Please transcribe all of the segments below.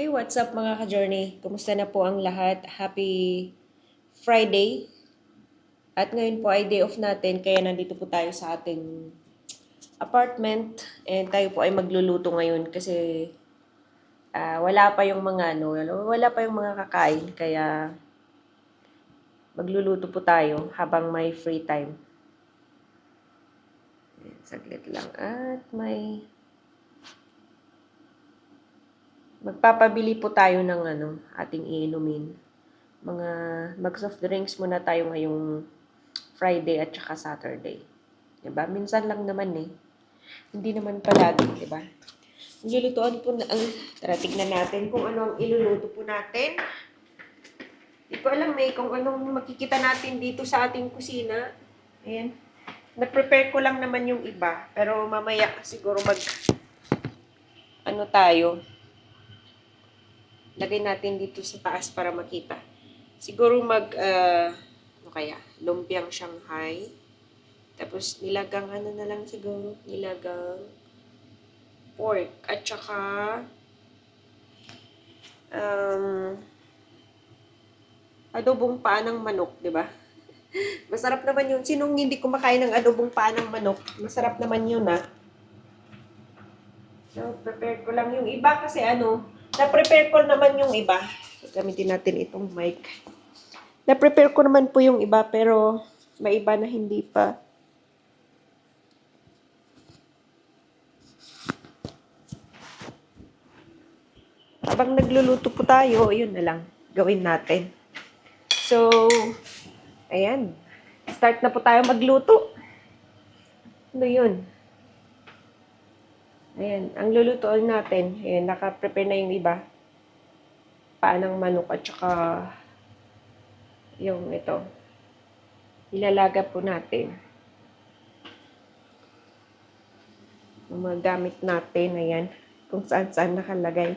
Hey, what's up mga ka-journey? Kumusta na po ang lahat? Happy Friday! At ngayon po ay day off natin, kaya nandito po tayo sa ating apartment. And tayo po ay magluluto ngayon kasi wala pa yung mga wala pa yung mga kakain. Kaya magluluto po tayo habang may free time. Ayan, saglit lang. At magpapabili po tayo ng ating iinumin. Mag-soft drinks muna tayo ngayong Friday at saka Saturday. Diba? Minsan lang naman eh. Hindi naman palagi, diba? Nilulutuan po na tara, tignan natin kung ano ang iluluto po natin. Hindi ko alam kung anong makikita natin dito sa ating kusina. Ayan. Na-prepare ko lang naman yung iba. Pero mamaya siguro tayo. Lagay natin dito sa taas para makita. Siguro lumpiang Shanghai. Tapos nilagang na lang siguro, nilagang pork. At saka, adobong paa ng manok, di ba? Masarap naman yun. Sinong hindi kumakain ng adobong paa ng manok? Masarap naman yun, ah. So, prepare ko lang yung iba kasi na-prepare ko naman yung iba. So, gamitin natin itong mic. Na-prepare ko naman po yung iba pero may iba na hindi pa. Habang nagluluto po tayo, yun na lang. Gawin natin. So, ayan. Start na po tayo magluto. Ano yun? Ayan. Ang lulutuin natin, ayan, naka-prepare na yung iba. Paa ng manok at saka yung ito. Ilalaga po natin. Yung mga gamit natin, ayan. Kung saan-saan nakalagay.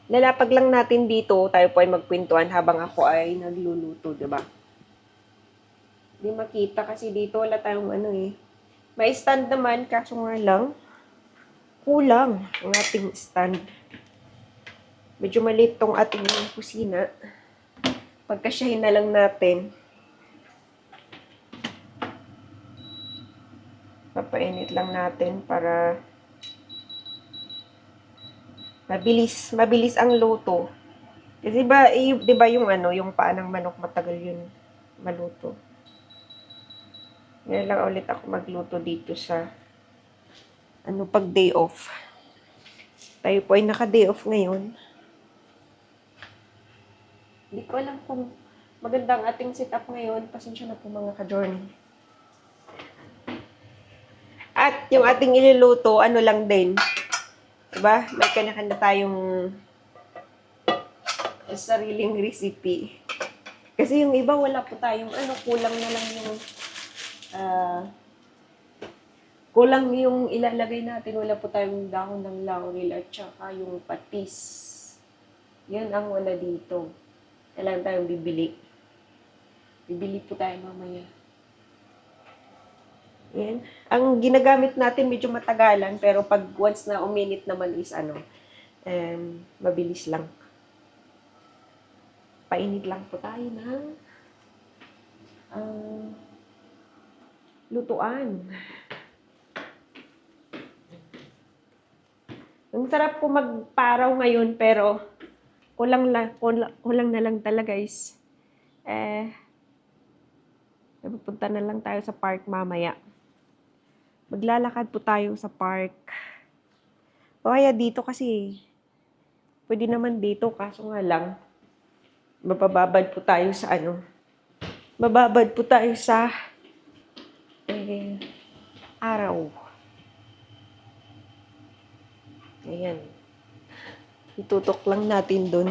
Lalapag lang natin dito, tayo po ay magkwentuhan habang ako ay nagluluto, di ba? Hindi makita kasi dito wala tayong May stand naman, kaso nga lang, kulang ang ating stand. Medyo maliit tong ating kusina. Pagkasyahin na lang natin. Papainit lang natin para mabilis ang luto. Kasi di ba yung paa ng manok matagal yun maluto. Ngayon lang ulit ako magluto dito sa pag day off. Tayo po ay naka-day off ngayon. Hindi ko alam kung maganda ang ating setup ngayon. Pasensya na po mga ka-journey. At yung ating iluluto, lang din. Diba? May kanya-kanya tayong sariling recipe. Kasi yung iba wala po tayong kulang na lang yung kulang yung ilalagay natin. Wala po tayong dahon ng laurel at saka yung patis. Yan ang wala dito. Kailangan tayong bibili. Bibili po tayo mamaya. Yan. Ang ginagamit natin medyo matagalan, pero pag once na uminit naman is mabilis lang. Painit lang po tayo ng lutuan. Ang sarap po magparaw ngayon, pero kulang na lang talaga guys. Pupunta na lang tayo sa park mamaya. Maglalakad po tayo sa park. O kaya dito kasi, pwede naman dito, kaso nga lang, mababad po tayo sa mababad po tayo sa araw. Ayan. Itutok lang natin dun.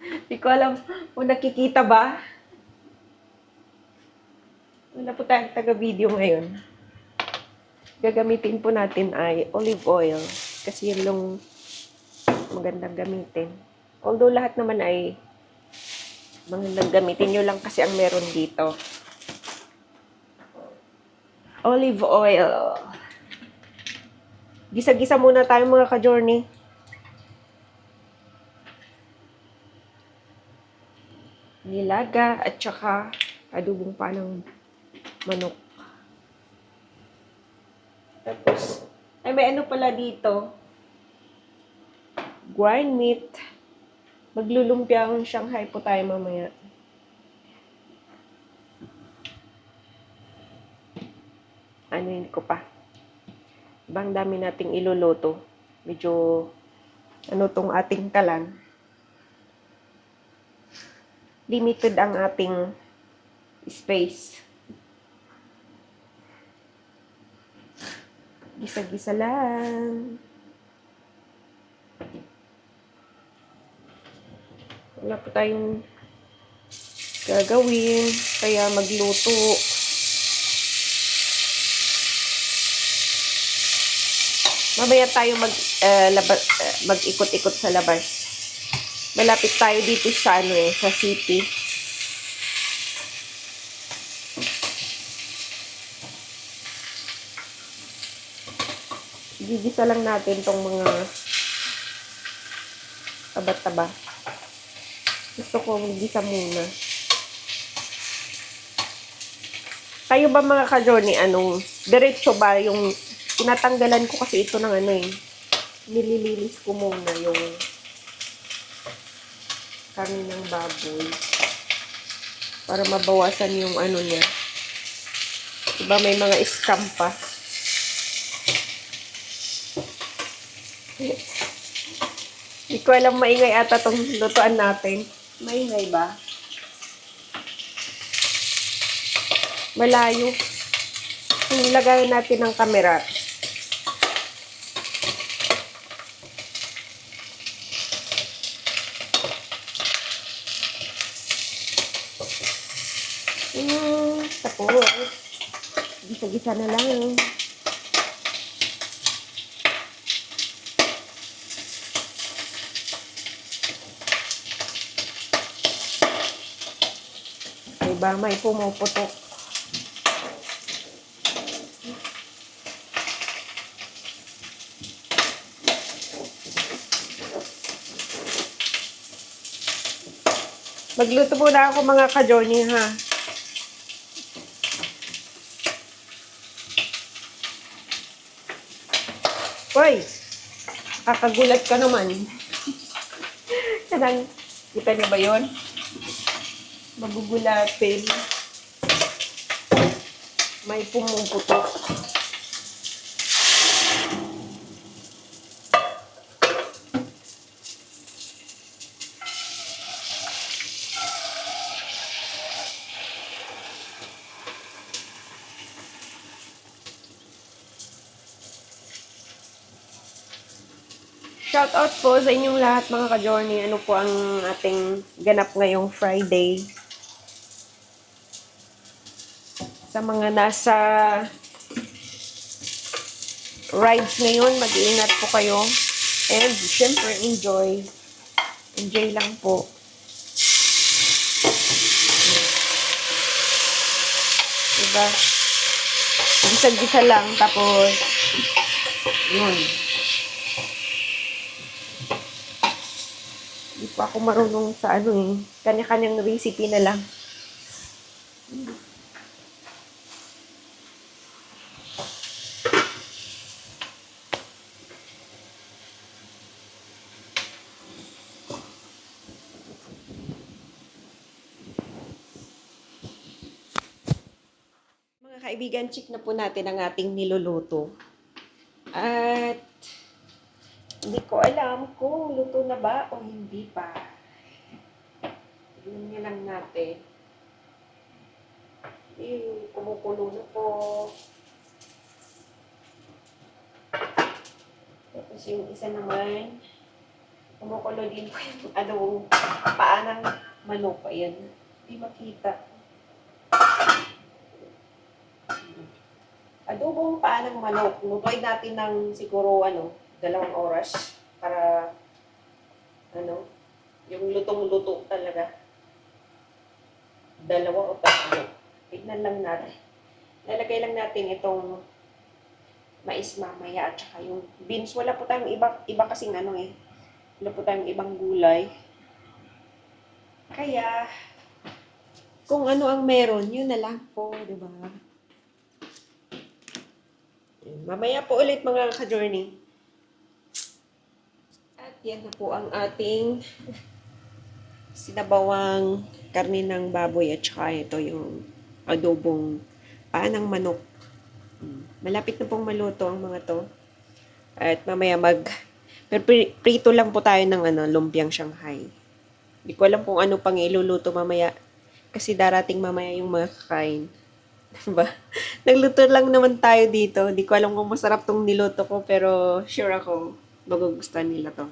Hindi ko alam kung nakikita ba. Wala po tayong taga-video ngayon. Gagamitin po natin ay olive oil. Kasi yun lang magandang gamitin. Although lahat naman ay magandang gamitin nyo lang kasi ang meron dito. Olive oil. Gisa-gisa muna tayo mga ka-journey. Nilaga at saka adobong panang manok. Tapos, ay may ano pala dito. Grind meat. Maglulumpiang Shanghai po tayo mamaya. Ano ko pa. Bang dami nating iluluto. Medyo ano tong ating kalan. Limited ang ating space. Gisa-gisa lang. Wala po tayong gagawin. Kaya magluto. Mamaya tayo mag-ikot-ikot sa labas. Malapit tayo dito sa sa city. Gigisa lang natin tong mga taba-taba. Gusto ko gisa muna. Kayo ba mga ka-journey, diretso ba yung tinatanggalan ko kasi ito ng nililinis ko muna yung karne ng baboy para mabawasan yung niya. Diba may mga scam pa. Hindi ko alam, maingay ata tong lutuan natin. Maingay ba? Malayo. Kung ilagay natin ng camera. Tapos, gisa-gisa na lang. Diba, may pumuputok. Magluto muna ako mga ka-journey, ha. Hoy! Kakagulat ka naman. Kanang, kita niyo ba yun? Magugulatin. May pumuputok. Shout out po sa inyong lahat mga ka-journey. Ano po ang ating ganap ngayong Friday. Sa mga nasa rides ngayon, mag-iingat po kayo. And syempre, enjoy. Enjoy lang po. Diba? Gisa-gisa lang. Tapos, yun. Hindi pa ako marunong sa kanya-kanyang recipe na lang. Mga kaibigan, check na po natin ang ating niluluto. At hindi ko alam kung luto na ba o hindi pa. Tignan niya lang natin. Kumukulo na po. Tapos yung isa naman, kumukulo din po yung paa ng manok. Ayan. Hindi makita. Adobong paa ng manok. Lutuin natin ng siguro 2 oras para yung lutong-luto talaga. 2 o 3. Tignan lang natin. Lalagay lang natin itong mais mamaya at saka yung beans. Wala po tayong iba kasing ano eh. Wala po tayong ibang gulay. Kaya, kung ano ang meron, yun na lang po, di ba? Mamaya po ulit mga ka-journey. At yan na po ang ating sinabawang karne ng baboy at saka ito yung adobong panang manok. Malapit na pong maluto ang mga to. At mamaya prito lang po tayo ng lumpiang Shanghai. Hindi ko alam kung ano pang iluluto mamaya. Kasi darating mamaya yung mga kakain. Diba? Nagluto lang naman tayo dito. Hindi ko alam kung masarap tong niluto ko. Pero sure ako, magugustuhan nila to.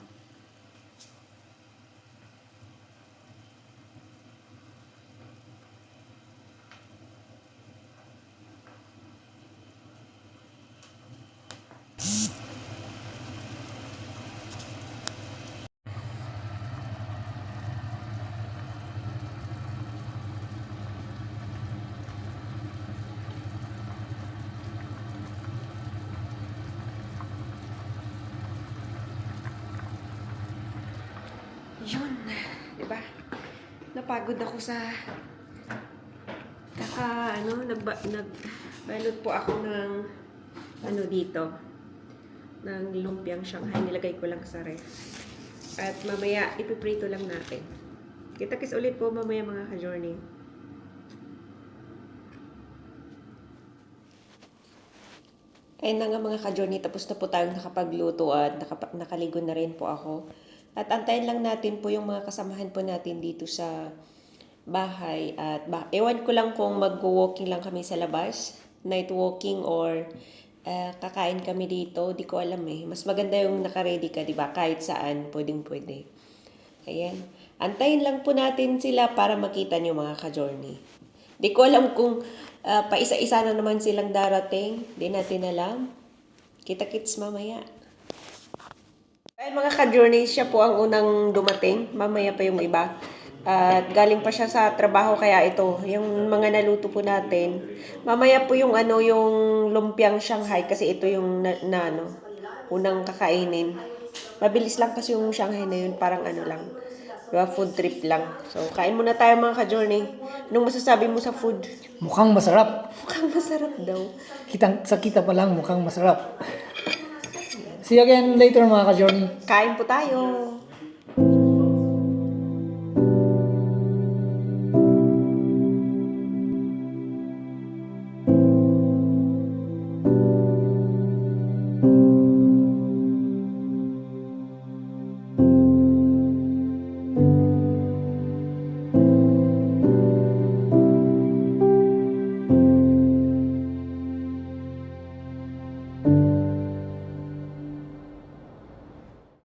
Yun. Diba? Napagod ako sa nagbalot po ako ng dito ng lumpiang Shanghai. Nilagay ko lang sa ref. At mamaya ipiprito lang natin. Kita-kits ulit po mamaya mga ka-journey. Ayun na nga mga ka-journey, tapos na po tayong nakapagluto at nakaligo na rin po ako. At antayin lang natin po yung mga kasamahan po natin dito sa bahay. At ewan ko lang kung mag-walking lang kami sa labas, night walking or kakain kami dito. Di ko alam eh. Mas maganda yung naka-ready ka, di ba? Kahit saan, pwedeng-pwede. Ayan. Antayin lang po natin sila para makita niyo mga ka-journey. Di ko alam kung paisa-isa na naman silang darating. Di natin alam. Kita-kits mamaya. Ay mga ka-journey, siya po ang unang dumating. Mamaya pa yung iba. At galing pa siya sa trabaho kaya ito, yung mga naluto po natin. Mamaya po yung yung lumpiang Shanghai kasi ito yung unang kakainin. Mabilis lang kasi yung Shanghai na yun, parang lang. Diba, food trip lang. So, kain muna tayo mga ka-journey. Anong masasabi mo sa food? Mukhang masarap. Mukhang masarap daw. Sa kita pa lang, mukhang masarap. See you again later mga ka-journey. Kain po tayo.